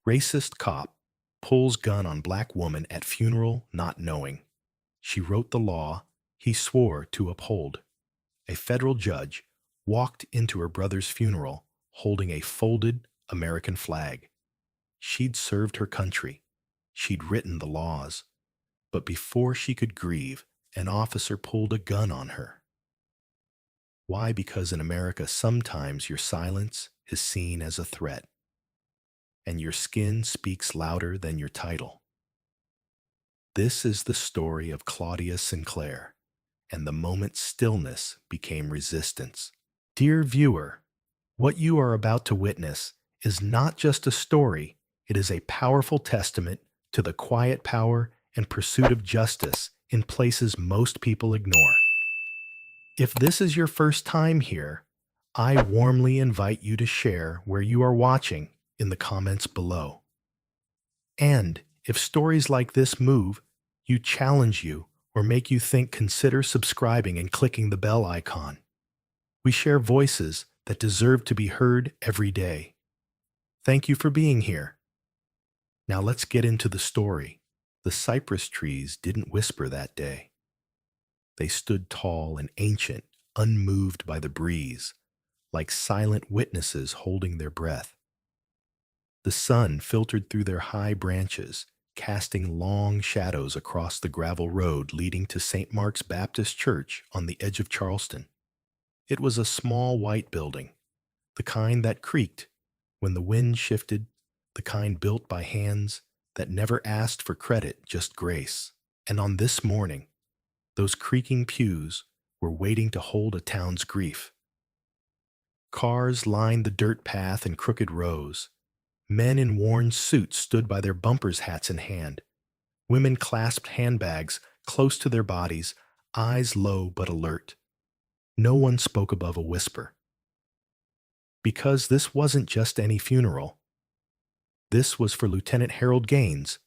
Racist cop pulls gun on black woman at funeral not knowing. She wrote the law he swore to uphold. A federal judge walked into her brother's funeral holding a folded American flag. She'd served her country. She'd written the laws. But before she could grieve, an officer pulled a gun on her. Why? Because in America, sometimes your silence is seen as a threat, and your skin speaks louder than your title. This is the story of Claudia Sinclair, and the moment stillness became resistance. Dear viewer, what you are about to witness is not just a story, it is a powerful testament to the quiet power and pursuit of justice in places most people ignore. If this is your first time here, I warmly invite you to share where you are watching in the comments below. And if stories like this move you, challenge you, or make you think, consider subscribing and clicking the bell icon. We share voices that deserve to be heard every day. Thank you for being here. Now let's get into the story. The cypress trees didn't whisper that day. They stood tall and ancient, unmoved by the breeze, like silent witnesses holding their breath. The sun filtered through their high branches, casting long shadows across the gravel road leading to St. Mark's Baptist Church on the edge of Charleston. It was a small white building, the kind that creaked when the wind shifted, the kind built by hands that never asked for credit, just grace. And on this morning, those creaking pews were waiting to hold a town's grief. Cars lined the dirt path in crooked rows. Men in worn suits stood by their bumpers, hats in hand. Women clasped handbags close to their bodies, eyes low but alert. No one spoke above a whisper. Because this wasn't just any funeral. This was for Lieutenant Harold Gaines,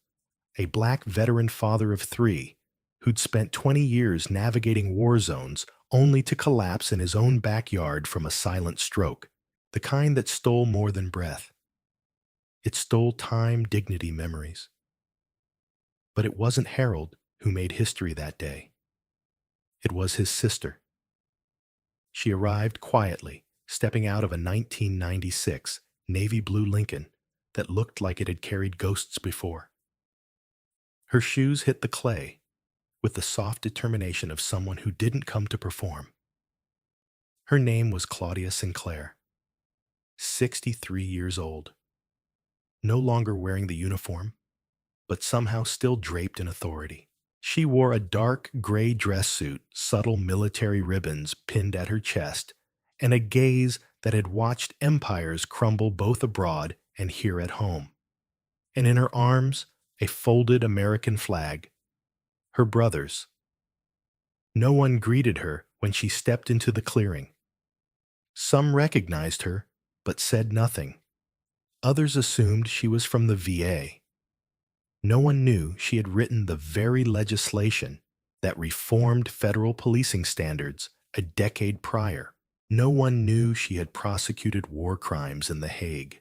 a black veteran father of three who'd spent 20 years navigating war zones only to collapse in his own backyard from a silent stroke, the kind that stole more than breath. It stole time, dignity, memories. But it wasn't Harold who made history that day. It was his sister. She arrived quietly, stepping out of a 1996 navy blue Lincoln that looked like it had carried ghosts before. Her shoes hit the clay with the soft determination of someone who didn't come to perform. Her name was Claudia Sinclair, 63 years old. No longer wearing the uniform, but somehow still draped in authority. She wore a dark gray dress suit, subtle military ribbons pinned at her chest, and a gaze that had watched empires crumble both abroad and here at home. And in her arms, a folded American flag, her brother's. No one greeted her when she stepped into the clearing. Some recognized her, but said nothing. Others assumed she was from the VA. No one knew she had written the very legislation that reformed federal policing standards a decade prior. No one knew she had prosecuted war crimes in The Hague.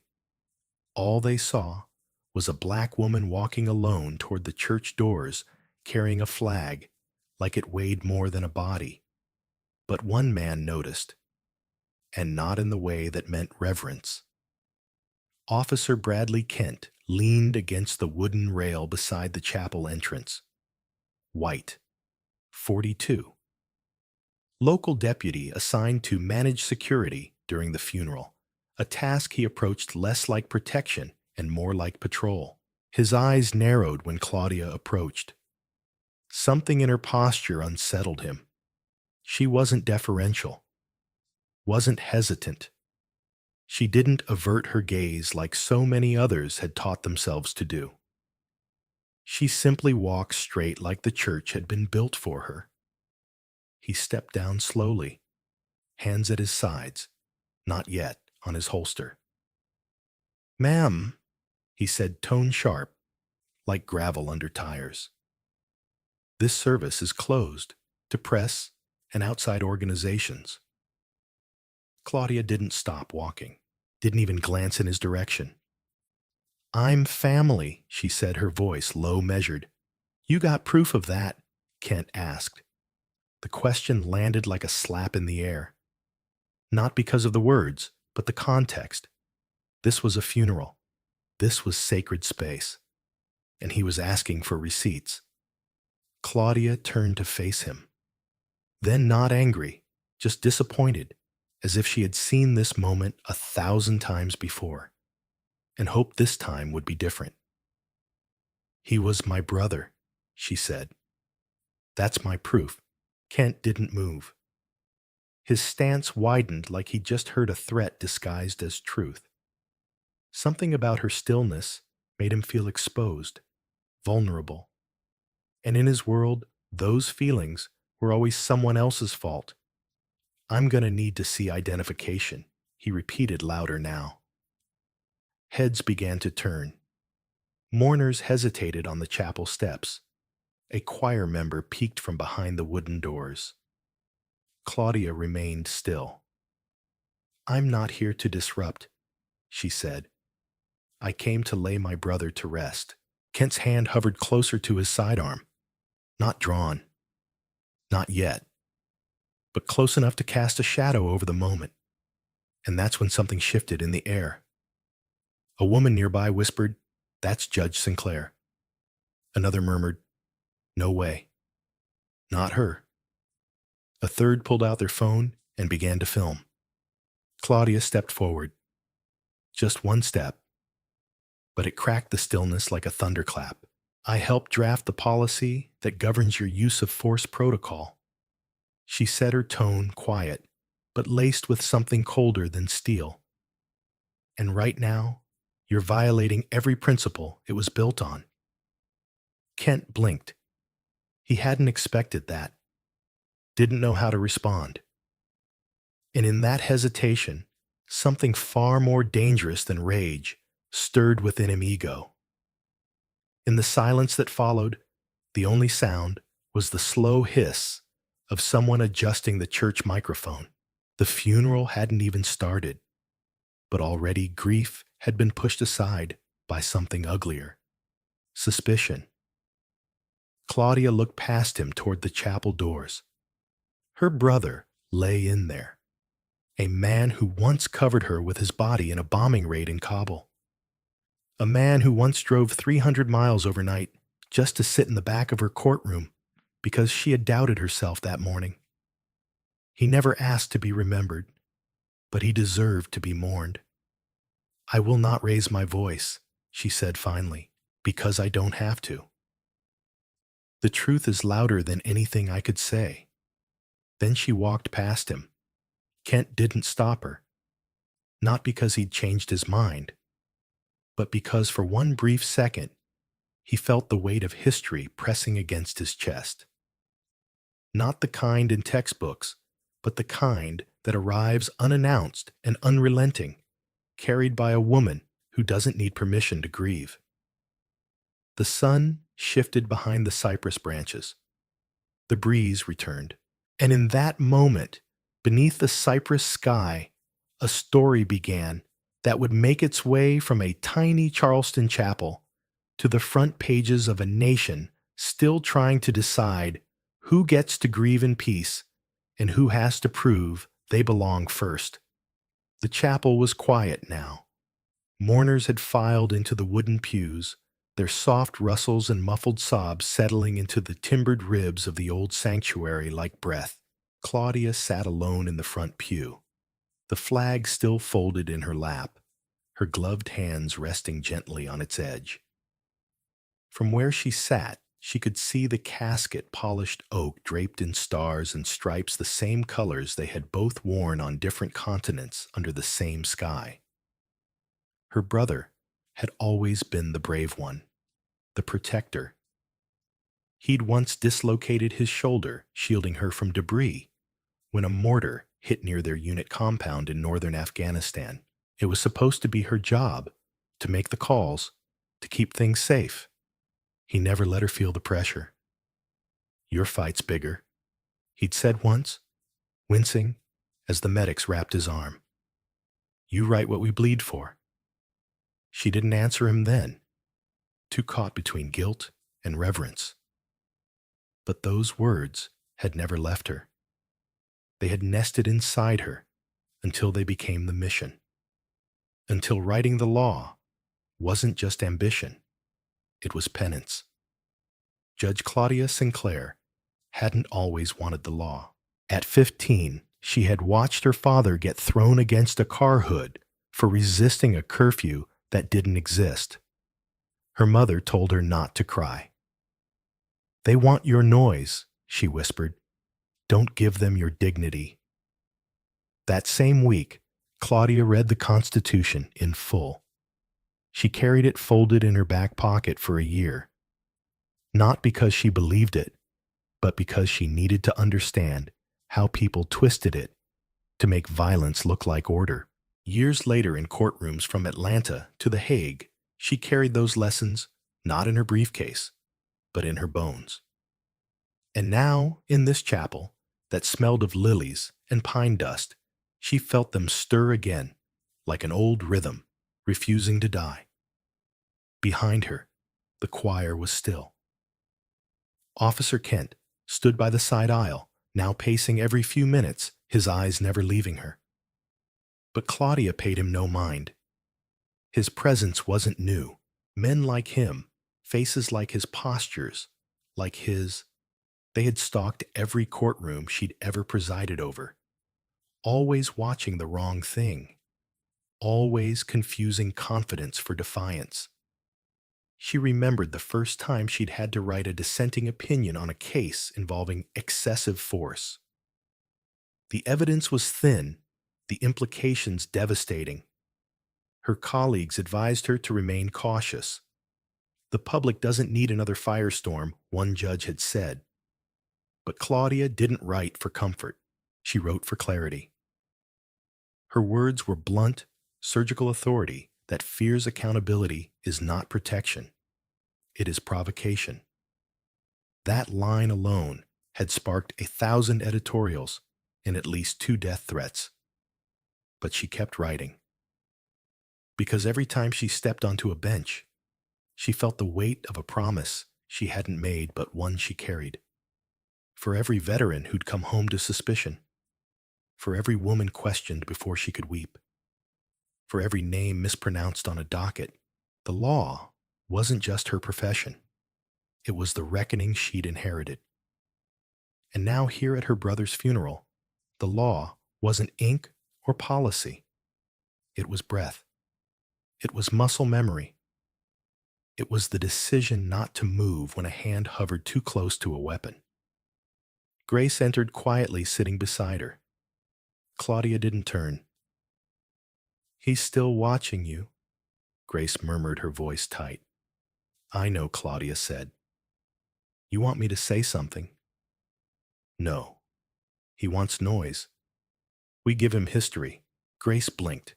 All they saw was a black woman walking alone toward the church doors, carrying a flag like it weighed more than a body. But one man noticed, and not in the way that meant reverence. Officer Bradley Kent leaned against the wooden rail beside the chapel entrance. White, 42. Local deputy assigned to manage security during the funeral, a task he approached less like protection and more like patrol. His eyes narrowed when Claudia approached. Something in her posture unsettled him. She wasn't deferential, wasn't hesitant. She didn't avert her gaze like so many others had taught themselves to do. She simply walked straight like the church had been built for her. He stepped down slowly, hands at his sides, not yet on his holster. "Ma'am," he said, tone sharp, like gravel under tires. "This service is closed to press and outside organizations." Claudia didn't stop walking, didn't even glance in his direction. I'm family, she said, her voice low measured. You got proof of that? Kent asked. The question landed like a slap in the air. Not because of the words, but the context. This was a funeral. This was sacred space. And he was asking for receipts. Claudia turned to face him. Then not angry, just disappointed, as if she had seen this moment 1,000 times before, and hoped this time would be different. He was my brother, she said. That's my proof. Kent didn't move. His stance widened like he'd just heard a threat disguised as truth. Something about her stillness made him feel exposed, vulnerable. And in his world, those feelings were always someone else's fault. I'm going to need to see identification, he repeated louder now. Heads began to turn. Mourners hesitated on the chapel steps. A choir member peeked from behind the wooden doors. Claudia remained still. I'm not here to disrupt, she said. I came to lay my brother to rest. Kent's hand hovered closer to his sidearm. Not drawn. Not yet. But close enough to cast a shadow over the moment. And that's when something shifted in the air. A woman nearby whispered, "That's Judge Sinclair." Another murmured, "No way. Not her." A third pulled out their phone and began to film. Claudia stepped forward. Just one step. But it cracked the stillness like a thunderclap. I helped draft the policy that governs your use of force protocol. She said, her tone quiet, but laced with something colder than steel. And right now, you're violating every principle it was built on. Kent blinked. He hadn't expected that. Didn't know how to respond. And in that hesitation, something far more dangerous than rage stirred within him ego. In the silence that followed, the only sound was the slow hiss of someone adjusting the church microphone. The funeral hadn't even started, but already grief had been pushed aside by something uglier. Suspicion. Claudia looked past him toward the chapel doors. Her brother lay in there, a man who once covered her with his body in a bombing raid in Kabul. A man who once drove 300 miles overnight just to sit in the back of her courtroom because she had doubted herself that morning. He never asked to be remembered, but he deserved to be mourned. I will not raise my voice, she said finally, because I don't have to. The truth is louder than anything I could say. Then she walked past him. Kent didn't stop her. Not because he'd changed his mind, but because for one brief second, he felt the weight of history pressing against his chest. Not the kind in textbooks, but the kind that arrives unannounced and unrelenting, carried by a woman who doesn't need permission to grieve. The sun shifted behind the cypress branches. The breeze returned, and in that moment, beneath the cypress sky, a story began that would make its way from a tiny Charleston chapel to the front pages of a nation still trying to decide who gets to grieve in peace and who has to prove they belong first. The chapel was quiet now. Mourners had filed into the wooden pews, their soft rustles and muffled sobs settling into the timbered ribs of the old sanctuary like breath. Claudia sat alone in the front pew, the flag still folded in her lap, her gloved hands resting gently on its edge. From where she sat, she could see the casket polished oak draped in stars and stripes the same colors they had both worn on different continents under the same sky. Her brother had always been the brave one, the protector. He'd once dislocated his shoulder, shielding her from debris, when a mortar hit near their unit compound in northern Afghanistan. It was supposed to be her job to make the calls, to keep things safe. He never let her feel the pressure. Your fight's bigger, he'd said once, wincing as the medics wrapped his arm. You write what we bleed for. She didn't answer him then, too caught between guilt and reverence. But those words had never left her. They had nested inside her until they became the mission. Until writing the law wasn't just ambition, it was penance. Judge Claudia Sinclair hadn't always wanted the law. At 15, she had watched her father get thrown against a car hood for resisting a curfew that didn't exist. Her mother told her not to cry. "They want your noise," she whispered. "Don't give them your dignity." That same week, Claudia read the Constitution in full. She carried it folded in her back pocket for a year, not because she believed it, but because she needed to understand how people twisted it to make violence look like order. Years later, in courtrooms from Atlanta to The Hague, she carried those lessons not in her briefcase, but in her bones. And now, in this chapel that smelled of lilies and pine dust, she felt them stir again, like an old rhythm, refusing to die. Behind her, the choir was still. Officer Kent stood by the side aisle, now pacing every few minutes, his eyes never leaving her. But Claudia paid him no mind. His presence wasn't new. Men like him, faces like his, postures like his, they had stalked every courtroom she'd ever presided over, always watching the wrong thing, always confusing confidence for defiance. She remembered the first time she'd had to write a dissenting opinion on a case involving excessive force. The evidence was thin, the implications devastating. Her colleagues advised her to remain cautious. "The public doesn't need another firestorm," one judge had said. But Claudia didn't write for comfort. She wrote for clarity. Her words were blunt, surgical authority that fears accountability is not protection. It is provocation. That line alone had sparked 1,000 editorials and at least 2 death threats. But she kept writing. Because every time she stepped onto a bench, she felt the weight of a promise she hadn't made but one she carried. For every veteran who'd come home to suspicion. For every woman questioned before she could weep. For every name mispronounced on a docket. The law wasn't just her profession. It was the reckoning she'd inherited. And now here at her brother's funeral, the law wasn't ink or policy. It was breath. It was muscle memory. It was the decision not to move when a hand hovered too close to a weapon. Grace entered quietly, sitting beside her. Claudia didn't turn. "He's still watching you," Grace murmured, her voice tight. "I know," Claudia said. "You want me to say something?" "No. He wants noise. We give him history." Grace blinked.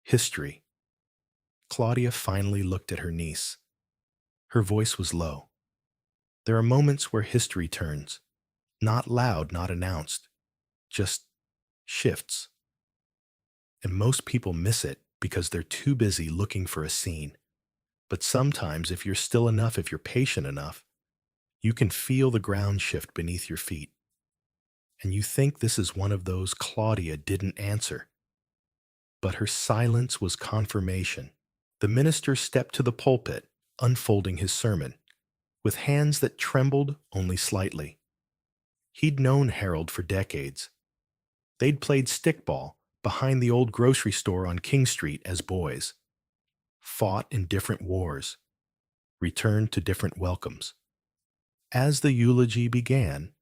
History. Claudia finally looked at her niece. Her voice was low. There are moments where history turns. Not loud, not announced. Just shifts. And most people miss it because they're too busy looking for a scene. But sometimes, if you're still enough, if you're patient enough, you can feel the ground shift beneath your feet. And you think this is one of those. Claudia didn't answer. But her silence was confirmation. The minister stepped to the pulpit, unfolding his sermon, with hands that trembled only slightly. He'd known Harold for decades. They'd played stickball behind the old grocery store on King Street as boys, fought in different wars, returned to different welcomes. As the eulogy began,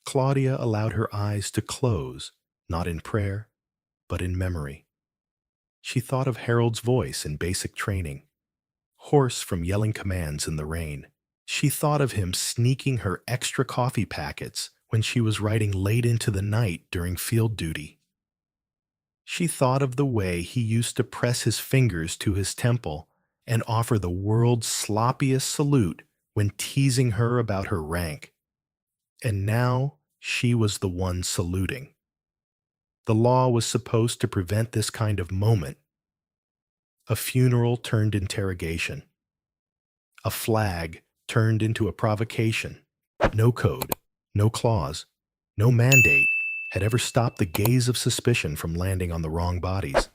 Claudia allowed her eyes to close, not in prayer, but in memory. She thought of Harold's voice in basic training, hoarse from yelling commands in the rain. She thought of him sneaking her extra coffee packets when she was writing late into the night during field duty. She thought of the way he used to press his fingers to his temple and offer the world's sloppiest salute when teasing her about her rank. And now she was the one saluting. The law was supposed to prevent this kind of moment. A funeral turned interrogation. A flag turned into a provocation. No code, no clause, no mandate had ever stopped the gaze of suspicion from landing on the wrong bodies.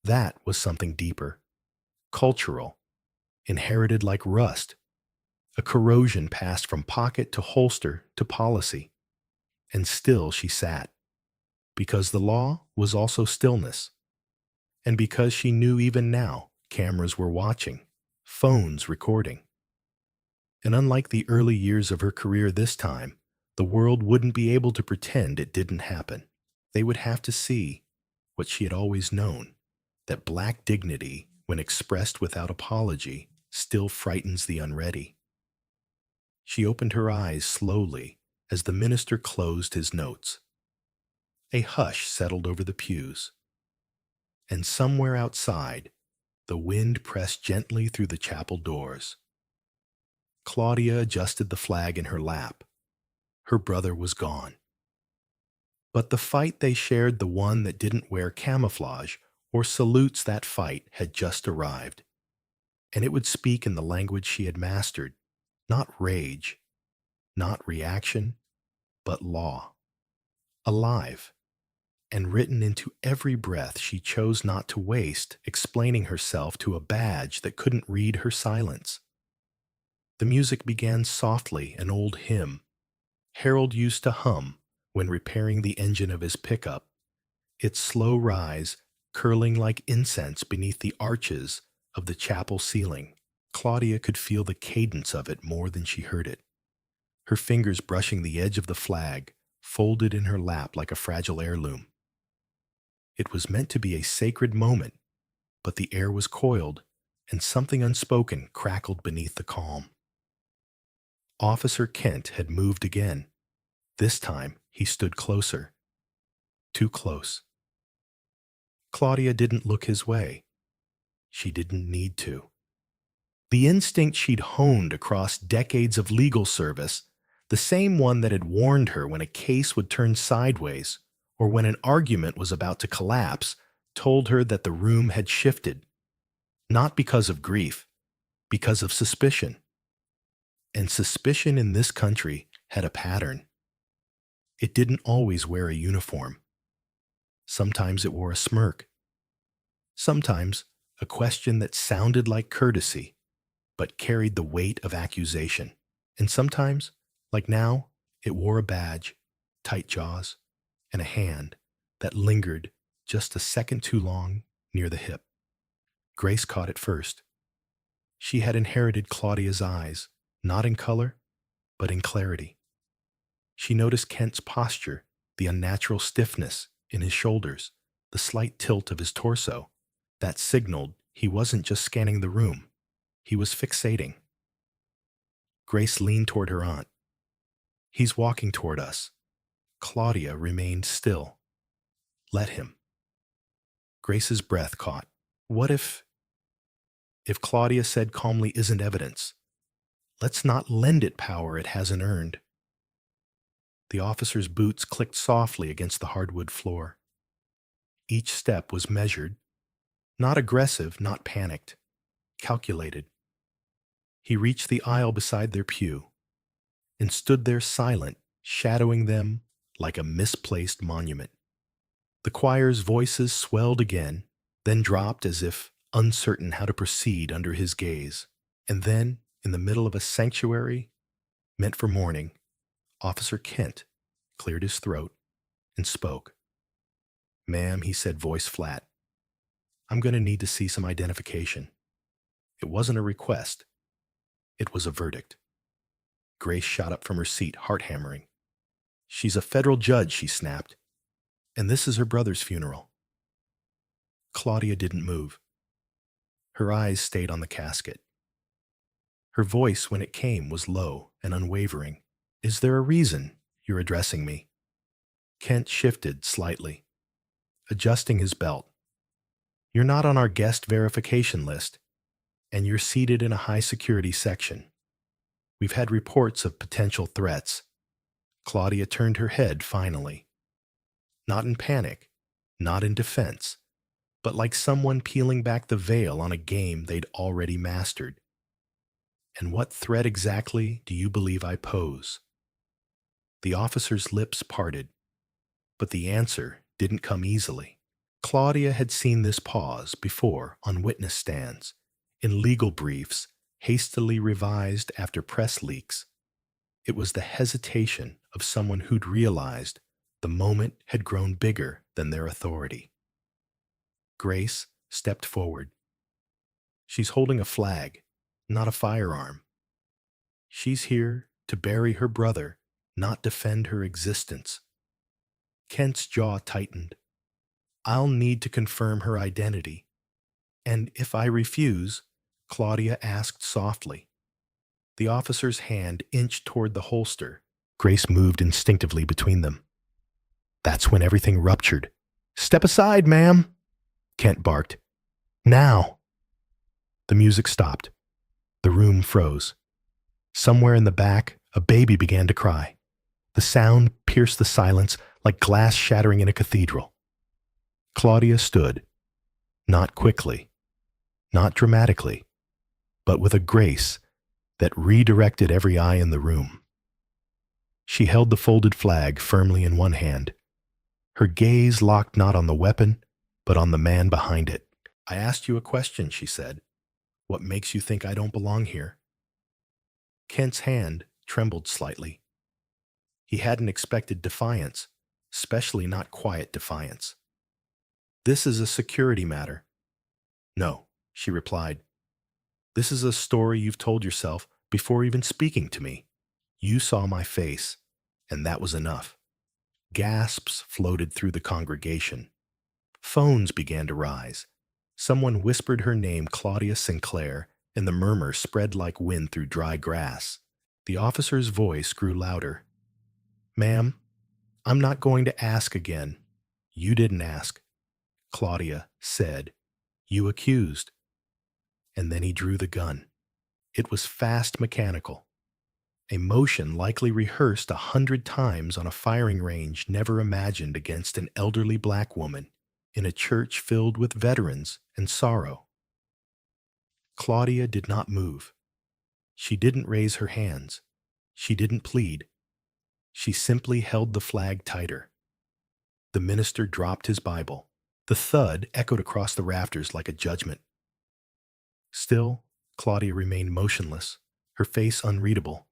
That was something deeper, cultural, inherited like rust, a corrosion passed from pocket to holster to policy. And still she sat, because the law was also stillness, and because she knew even now cameras were watching, phones recording. And unlike the early years of her career this time, the world wouldn't be able to pretend it didn't happen. They would have to see what she had always known, that black dignity, when expressed without apology, still frightens the unready. She opened her eyes slowly as the minister closed his notes. A hush settled over the pews, and somewhere outside, the wind pressed gently through the chapel doors. Claudia adjusted the flag in her lap. Her brother was gone. But the fight they shared, the one that didn't wear camouflage or salutes that fight, had just arrived. And it would speak in the language she had mastered, not rage, not reaction, but law. Alive, and written into every breath she chose not to waste, explaining herself to a badge that couldn't read her silence. The music began softly, an old hymn Harold used to hum when repairing the engine of his pickup, its slow rise curling like incense beneath the arches of the chapel ceiling. Claudia could feel the cadence of it more than she heard it, her fingers brushing the edge of the flag, folded in her lap like a fragile heirloom. It was meant to be a sacred moment, but the air was coiled, and something unspoken crackled beneath the calm. Officer Kent had moved again. This time he stood closer. Too close. Claudia didn't look his way. She didn't need to. The instinct she'd honed across decades of legal service, the same one that had warned her when a case would turn sideways or when an argument was about to collapse, told her that the room had shifted, not because of grief, because of suspicion. And suspicion in this country had a pattern. It didn't always wear a uniform. Sometimes it wore a smirk. Sometimes a question that sounded like courtesy, but carried the weight of accusation. And sometimes, like now, it wore a badge, tight jaws, and a hand that lingered just a second too long near the hip. Grace caught it first. She had inherited Claudia's eyes, not in color, but in clarity. She noticed Kent's posture, the unnatural stiffness in his shoulders, the slight tilt of his torso. That signaled he wasn't just scanning the room. He was fixating. Grace leaned toward her aunt. He's walking toward us. Claudia remained still. Let him. Grace's breath caught. What if Claudia said calmly isn't evidence? Let's not lend it power it hasn't earned. The officer's boots clicked softly against the hardwood floor. Each step was measured, not aggressive, not panicked, calculated. He reached the aisle beside their pew and stood there silent, shadowing them like a misplaced monument. The choir's voices swelled again, then dropped as if uncertain how to proceed under his gaze. And then, in the middle of a sanctuary meant for mourning, Officer Kent cleared his throat and spoke. "Ma'am," he said, voice flat, "I'm going to need to see some identification." It wasn't a request. It was a verdict. Grace shot up from her seat, heart hammering. "She's a federal judge," she snapped, "and this is her brother's funeral." Claudia didn't move. Her eyes stayed on the casket. Her voice, when it came, was low and unwavering. "Is there a reason you're addressing me?" Kent shifted slightly, adjusting his belt. "You're not on our guest verification list, and you're seated in a high-security section. We've had reports of potential threats." Claudia turned her head finally. Not in panic, not in defense, but like someone peeling back the veil on a game they'd already mastered. And what threat exactly do you believe I pose? The officer's lips parted, but the answer didn't come easily. Claudia had seen this pause before on witness stands, in legal briefs, hastily revised after press leaks. It was the hesitation of someone who'd realized the moment had grown bigger than their authority. Grace stepped forward. She's holding a flag, not a firearm. She's here to bury her brother, not defend her existence. Kent's jaw tightened. I'll need to confirm her identity. And if I refuse, Claudia asked softly. The officer's hand inched toward the holster. Grace moved instinctively between them. That's when everything ruptured. Step aside, ma'am, Kent barked. Now. The music stopped. The room froze. Somewhere in the back, a baby began to cry. The sound pierced the silence like glass shattering in a cathedral. Claudia stood, not quickly, not dramatically, but with a grace that redirected every eye in the room. She held the folded flag firmly in one hand. Her gaze locked not on the weapon, but on the man behind it. I asked you a question, she said. What makes you think I don't belong here? Kent's hand trembled slightly. He hadn't expected defiance, especially not quiet defiance. This is a security matter. No, she replied. This is a story you've told yourself before even speaking to me. You saw my face, and that was enough. Gasps floated through the congregation. Phones began to rise. Someone whispered her name, Claudia Sinclair, and the murmur spread like wind through dry grass. The officer's voice grew louder. Ma'am, I'm not going to ask again. You didn't ask. Claudia said. You accused. And then he drew the gun. It was fast mechanical. A motion likely rehearsed 100 times on a firing range never imagined against an elderly black woman in a church filled with veterans and sorrow. Claudia did not move. She didn't raise her hands. She didn't plead. She simply held the flag tighter. The minister dropped his Bible. The thud echoed across the rafters like a judgment. Still, Claudia remained motionless, her face unreadable,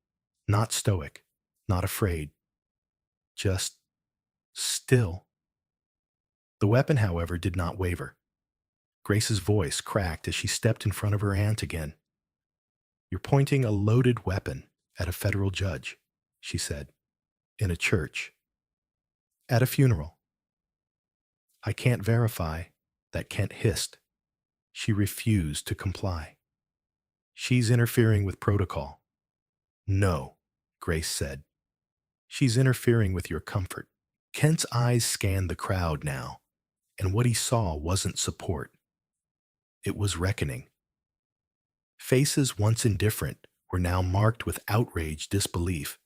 not stoic, not afraid. Just still. The weapon, however, did not waver. Grace's voice cracked as she stepped in front of her aunt again. You're pointing a loaded weapon at a federal judge, she said, in a church, at a funeral. I can't verify that, Kent hissed. She refused to comply. She's interfering with protocol. No, Grace said. She's interfering with your comfort. Kent's eyes scanned the crowd now, and what he saw wasn't support. It was reckoning. Faces once indifferent were now marked with outraged disbelief,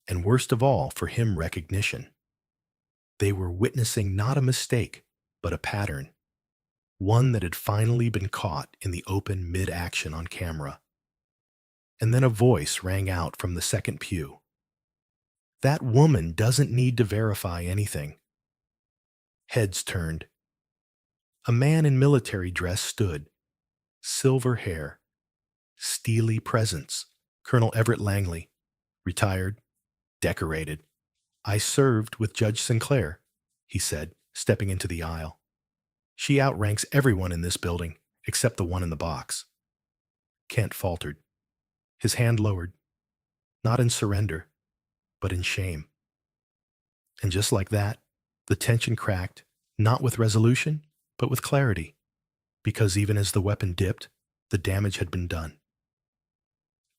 and worst of all for him, recognition. They were witnessing not a mistake, but a pattern, one that had finally been caught in the open mid-action on camera. And then a voice rang out from the second pew. That woman doesn't need to verify anything. Heads turned. A man in military dress stood. Silver hair. Steely presence. Colonel Everett Langley. Retired. Decorated. I served with Judge Sinclair, he said, stepping into the aisle. She outranks everyone in this building, except the one in the box. Kent faltered. His hand lowered. Not in surrender, but in shame. And just like that, the tension cracked, not with resolution, but with clarity, because even as the weapon dipped, the damage had been done.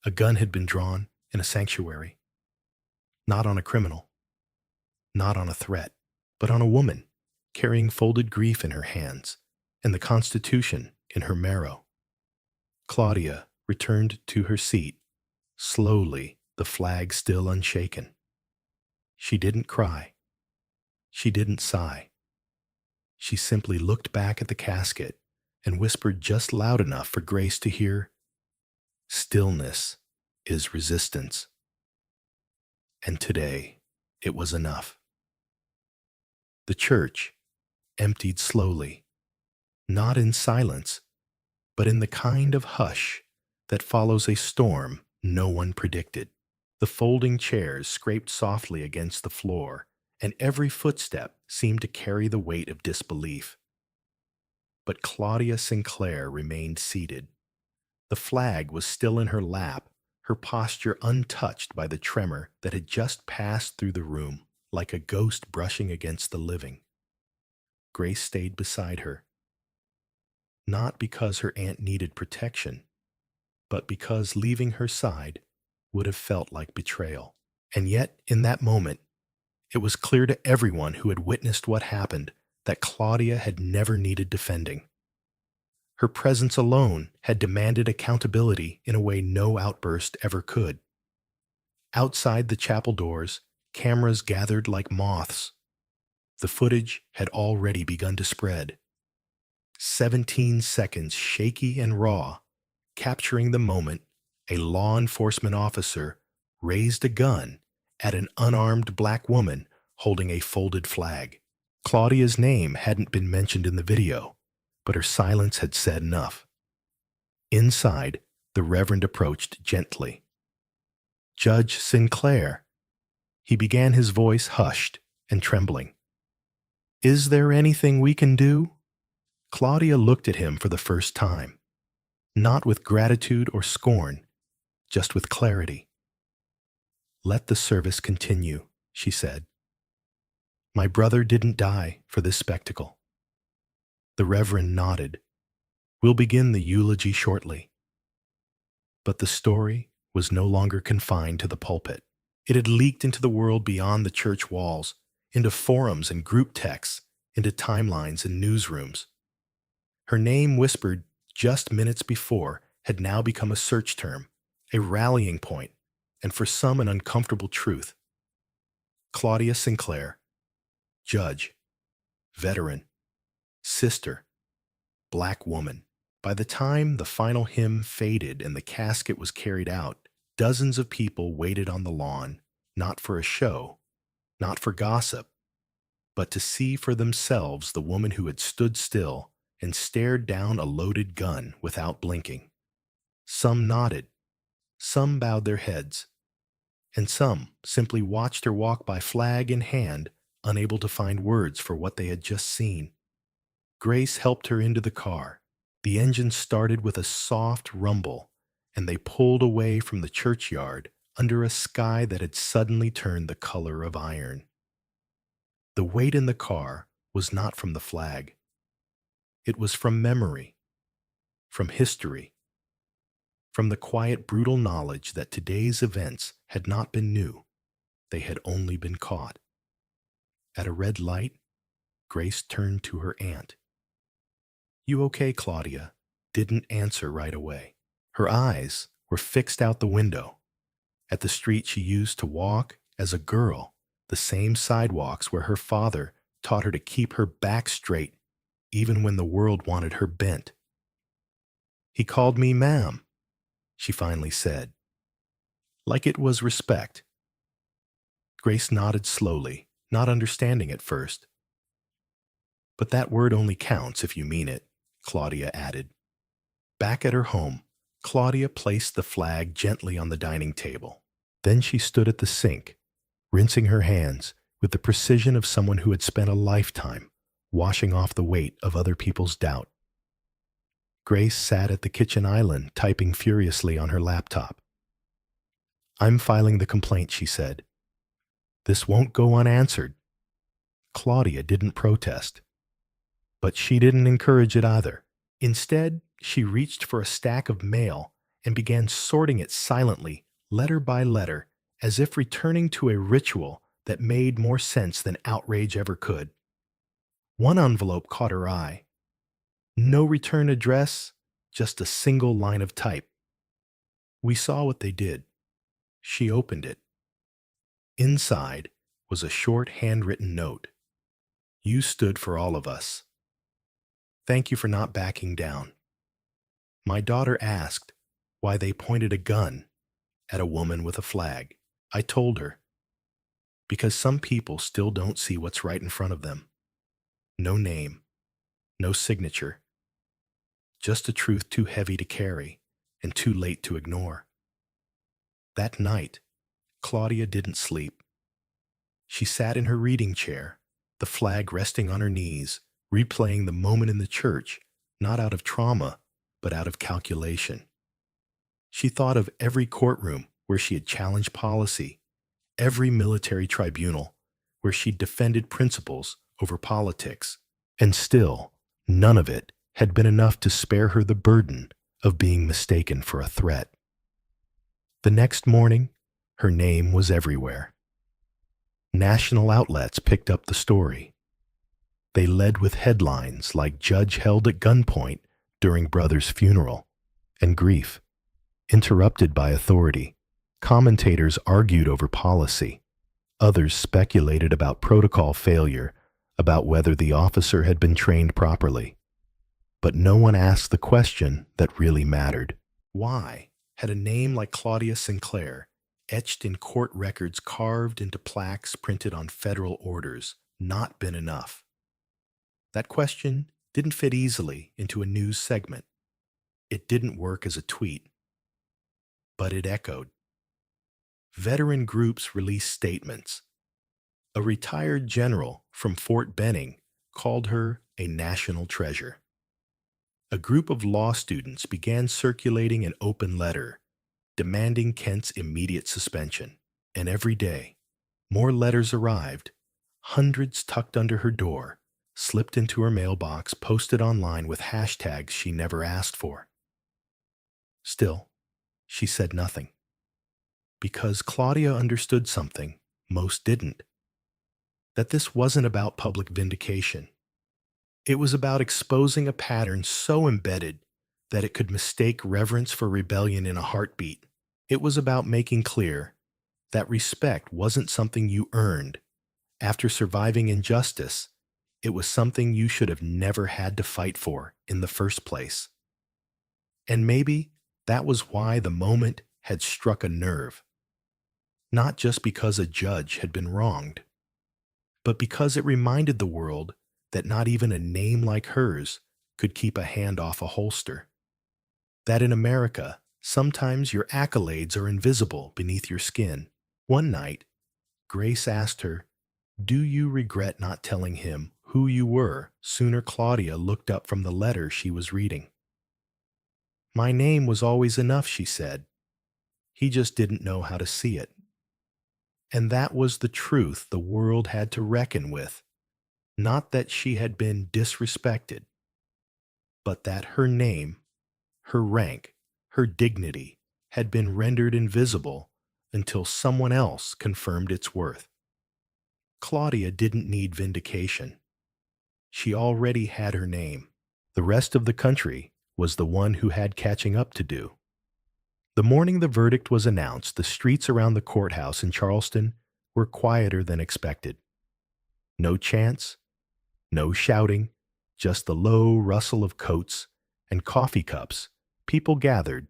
A gun had been drawn in a sanctuary, not on a criminal, not on a threat, but on a woman carrying folded grief in her hands and the Constitution in her marrow. Claudia returned to her seat, slowly, the flag still unshaken. She didn't cry. She didn't sigh. She simply looked back at the casket and whispered just loud enough for Grace to hear, "Stillness is resistance." And today, it was enough. The church emptied slowly, not in silence, but in the kind of hush that follows a storm no one predicted. The folding chairs scraped softly against the floor, and every footstep seemed to carry the weight of disbelief. But Claudia Sinclair remained seated. The flag was still in her lap, her posture untouched by the tremor that had just passed through the room, like a ghost brushing against the living. Grace stayed beside her, not because her aunt needed protection, but because leaving her side would have felt like betrayal. And yet, in that moment, it was clear to everyone who had witnessed what happened that Claudia had never needed defending. Her presence alone had demanded accountability in a way no outburst ever could. Outside the chapel doors, cameras gathered like moths. The footage had already begun to spread. 17 seconds shaky and raw, capturing the moment a law enforcement officer raised a gun at an unarmed black woman holding a folded flag. Claudia's name hadn't been mentioned in the video, but her silence had said enough. Inside, the Reverend approached gently. "Judge Sinclair," he began, his voice hushed and trembling. "Is there anything we can do?" Claudia looked at him for the first time, not with gratitude or scorn, just with clarity. "Let the service continue," she said. "My brother didn't die for this spectacle." The Reverend nodded. "We'll begin the eulogy shortly." But the story was no longer confined to the pulpit. It had leaked into the world beyond the church walls, into forums and group texts, into timelines and newsrooms. Her name, whispered just minutes before, had now become a search term, a rallying point, and for some an uncomfortable truth. Claudia Sinclair, judge, veteran, sister, black woman. By the time the final hymn faded and the casket was carried out, dozens of people waited on the lawn, not for a show, not for gossip, but to see for themselves the woman who had stood still and stared down a loaded gun without blinking. Some nodded, some bowed their heads, and some simply watched her walk by, flag in hand, unable to find words for what they had just seen. Grace helped her into the car. The engine started with a soft rumble, and they pulled away from the churchyard under a sky that had suddenly turned the color of iron. The weight in the car was not from the flag. It was from memory, from history, from the quiet, brutal knowledge that today's events had not been new. They had only been caught. At a red light, Grace turned to her aunt. "You okay, Claudia?" Didn't answer right away. Her eyes were fixed out the window, at the street she used to walk as a girl, the same sidewalks where her father taught her to keep her back straight even when the world wanted her bent. "He called me ma'am," she finally said, like it was respect. Grace nodded slowly, not understanding at first. "But that word only counts if you mean it," Claudia added. Back at her home, Claudia placed the flag gently on the dining table. Then she stood at the sink, rinsing her hands with the precision of someone who had spent a lifetime washing off the weight of other people's doubt. Grace sat at the kitchen island, typing furiously on her laptop. "I'm filing the complaint," she said. "This won't go unanswered." Claudia didn't protest, but she didn't encourage it either. Instead, she reached for a stack of mail and began sorting it silently, letter by letter, as if returning to a ritual that made more sense than outrage ever could. One envelope caught her eye. No return address, just a single line of type. We saw what they did. She opened it. Inside was a short handwritten note. "You stood for all of us. Thank you for not backing down. My daughter asked why they pointed a gun at a woman with a flag. I told her, because some people still don't see what's right in front of them. No name, no signature, just a truth too heavy to carry and too late to ignore. That night, Claudia didn't sleep. She sat in her reading chair, the flag resting on her knees, replaying the moment in the church, not out of trauma, but out of calculation. She thought of every courtroom where she had challenged policy, every military tribunal where she defended principles over politics, and still, none of it had been enough to spare her the burden of being mistaken for a threat. The next morning, her name was everywhere. National outlets picked up the story. They led with headlines like "Judge held at gunpoint during brother's funeral," and grief, interrupted by authority. Commentators argued over policy. Others speculated about protocol failure, about whether the officer had been trained properly. But no one asked the question that really mattered. Why had a name like Claudia Sinclair, etched in court records, carved into plaques printed on federal orders, not been enough? That question didn't fit easily into a news segment. It didn't work as a tweet, but it echoed. Veteran groups released statements. A retired general from Fort Benning called her a national treasure. A group of law students began circulating an open letter demanding Kent's immediate suspension. And every day, more letters arrived, hundreds tucked under her door, slipped into her mailbox, posted online with hashtags she never asked for. Still, she said nothing. Because Claudia understood something most didn't. That this wasn't about public vindication. It was about exposing a pattern so embedded that it could mistake reverence for rebellion in a heartbeat. It was about making clear that respect wasn't something you earned after surviving injustice. It was something you should have never had to fight for in the first place. And maybe that was why the moment had struck a nerve. Not just because a judge had been wronged, but because it reminded the world that not even a name like hers could keep a hand off a holster. That in America, sometimes your accolades are invisible beneath your skin. One night, Grace asked her, "Do you regret not telling him who you were?" Sooner Claudia looked up from the letter she was reading. "My name was always enough," she said. "He just didn't know how to see it." And that was the truth the world had to reckon with. Not that she had been disrespected, but that her name, her rank, her dignity had been rendered invisible until someone else confirmed its worth. Claudia didn't need vindication. She already had her name. The rest of the country was the one who had catching up to do. The morning the verdict was announced, the streets around the courthouse in Charleston were quieter than expected. No chants, no shouting, just the low rustle of coats and coffee cups. People gathered,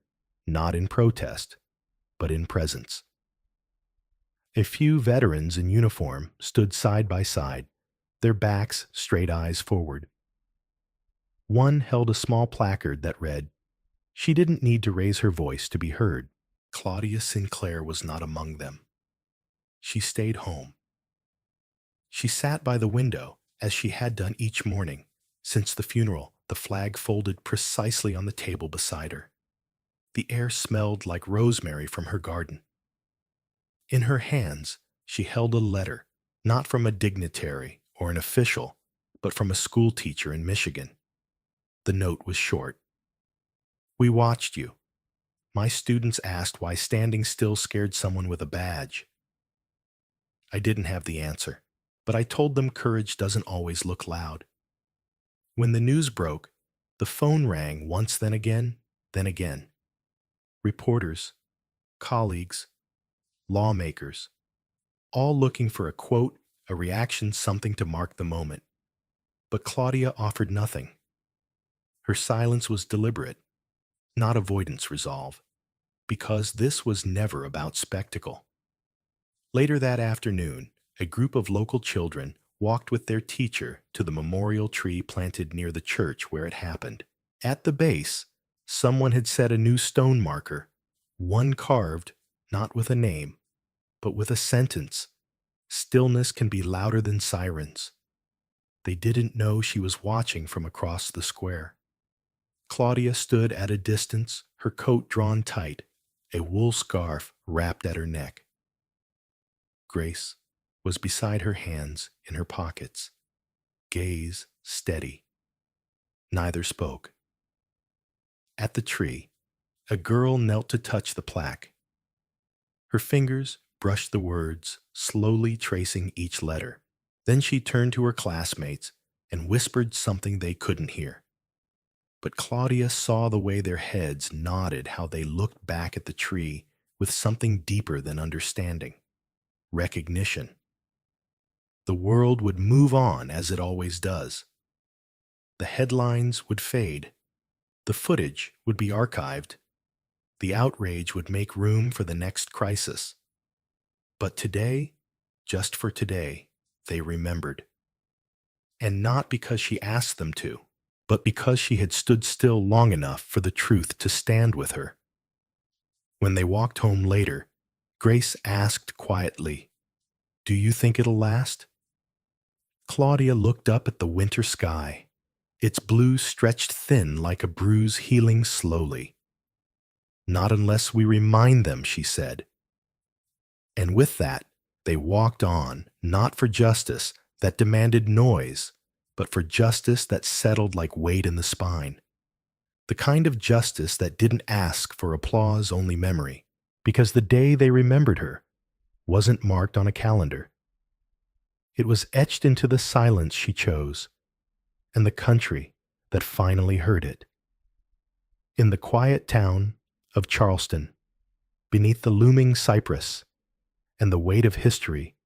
not in protest, but in presence. A few veterans in uniform stood side by side, their backs straight, eyes forward. One held a small placard that read, "She didn't need to raise her voice to be heard." Claudia Sinclair was not among them. She stayed home. She sat by the window as she had done each morning since the funeral, the flag folded precisely on the table beside her. The air smelled like rosemary from her garden. In her hands, she held a letter, not from a dignitary or an official, but from a school teacher in Michigan. The note was short. "We watched you. My students asked why standing still scared someone with a badge. I didn't have the answer, but I told them courage doesn't always look loud." When the news broke, the phone rang once, then again, then again. Reporters, colleagues, lawmakers, all looking for a quote, a reaction, something to mark the moment. But Claudia offered nothing. Her silence was deliberate, not avoidance resolve, because this was never about spectacle. Later that afternoon, a group of local children walked with their teacher to the memorial tree planted near the church where it happened. At the base, someone had set a new stone marker, one carved, not with a name, but with a sentence: "Stillness can be louder than sirens." They didn't know she was watching from across the square. Claudia stood at a distance, her coat drawn tight, a wool scarf wrapped at her neck. Grace was beside her, hands in her pockets, gaze steady. Neither spoke. At the tree, a girl knelt to touch the plaque. Her fingers brushed the words, slowly tracing each letter. Then she turned to her classmates and whispered something they couldn't hear. But Claudia saw the way their heads nodded, how they looked back at the tree with something deeper than understanding: recognition. The world would move on as it always does. The headlines would fade. The footage would be archived. The outrage would make room for the next crisis. But today, just for today, they remembered. And not because she asked them to, but because she had stood still long enough for the truth to stand with her. When they walked home later, Grace asked quietly, "Do you think it'll last?" Claudia looked up at the winter sky. Its blue stretched thin like a bruise, healing slowly. "Not unless we remind them," she said. And with that, they walked on, not for justice that demanded noise, but for justice that settled like weight in the spine. The kind of justice that didn't ask for applause, only memory, because the day they remembered her wasn't marked on a calendar. It was etched into the silence she chose, and the country that finally heard it. In the quiet town of Charleston, beneath the looming cypress and the weight of history,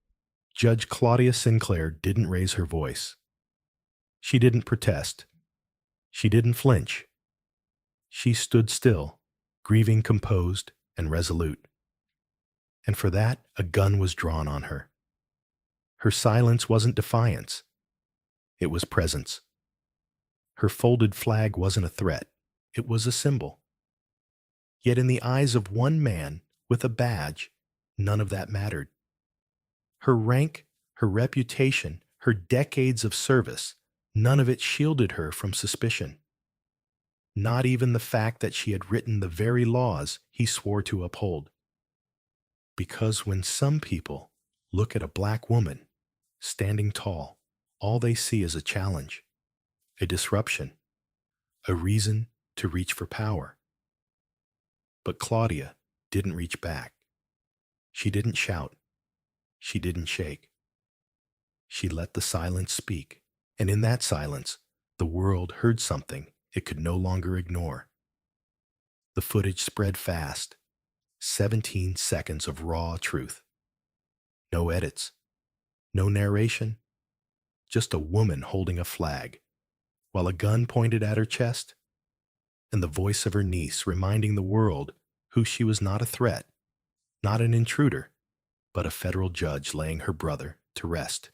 Judge Claudia Sinclair didn't raise her voice. She didn't protest. She didn't flinch. She stood still, grieving, composed, and resolute. And for that, a gun was drawn on her. Her silence wasn't defiance. It was presence. Her folded flag wasn't a threat. It was a symbol. Yet in the eyes of one man with a badge, none of that mattered. Her rank, her reputation, her decades of service, none of it shielded her from suspicion. Not even the fact that she had written the very laws he swore to uphold. Because when some people look at a black woman standing tall, all they see is a challenge, a disruption, a reason to reach for power. But Claudia didn't reach back. She didn't shout. She didn't shake. She let the silence speak, and in that silence, the world heard something it could no longer ignore. The footage spread fast. 17 seconds of raw truth. No edits. No narration. Just a woman holding a flag, while a gun pointed at her chest, and the voice of her niece reminding the world who she was: not a threat, not an intruder, but a federal judge laying her brother to rest.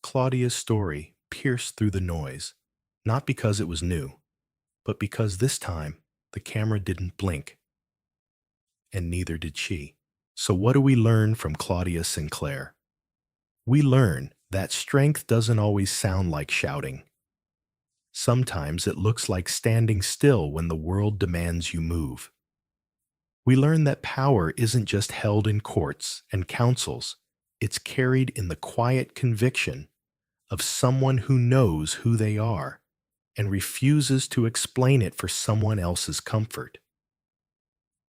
Claudia's story pierced through the noise, not because it was new, but because this time the camera didn't blink. And neither did she. So what do we learn from Claudia Sinclair? We learn that strength doesn't always sound like shouting. Sometimes it looks like standing still when the world demands you move. We learn that power isn't just held in courts and councils. It's carried in the quiet conviction of someone who knows who they are and refuses to explain it for someone else's comfort.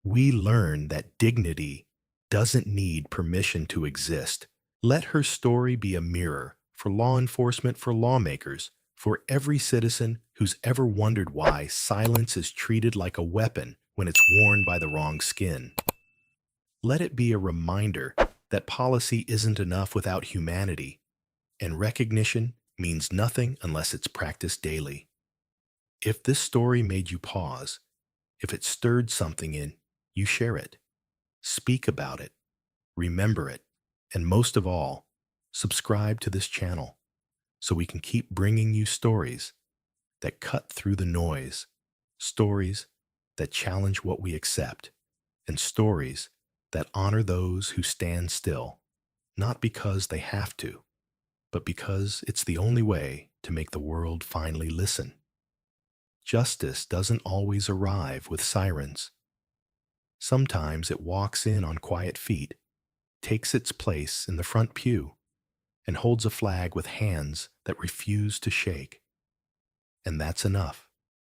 We learn that dignity doesn't need permission to exist. Let her story be a mirror for law enforcement, for lawmakers, for every citizen who's ever wondered why silence is treated like a weapon when it's worn by the wrong skin. Let it be a reminder that policy isn't enough without humanity, and recognition means nothing unless it's practiced daily. If this story made you pause, if it stirred something in you, share it. Speak about it. Remember it. And most of all, subscribe to this channel so we can keep bringing you stories that cut through the noise, stories that challenge what we accept, and stories that honor those who stand still, not because they have to, but because it's the only way to make the world finally listen. Justice doesn't always arrive with sirens. Sometimes it walks in on quiet feet, takes its place in the front pew, and holds a flag with hands that refuse to shake. And that's enough.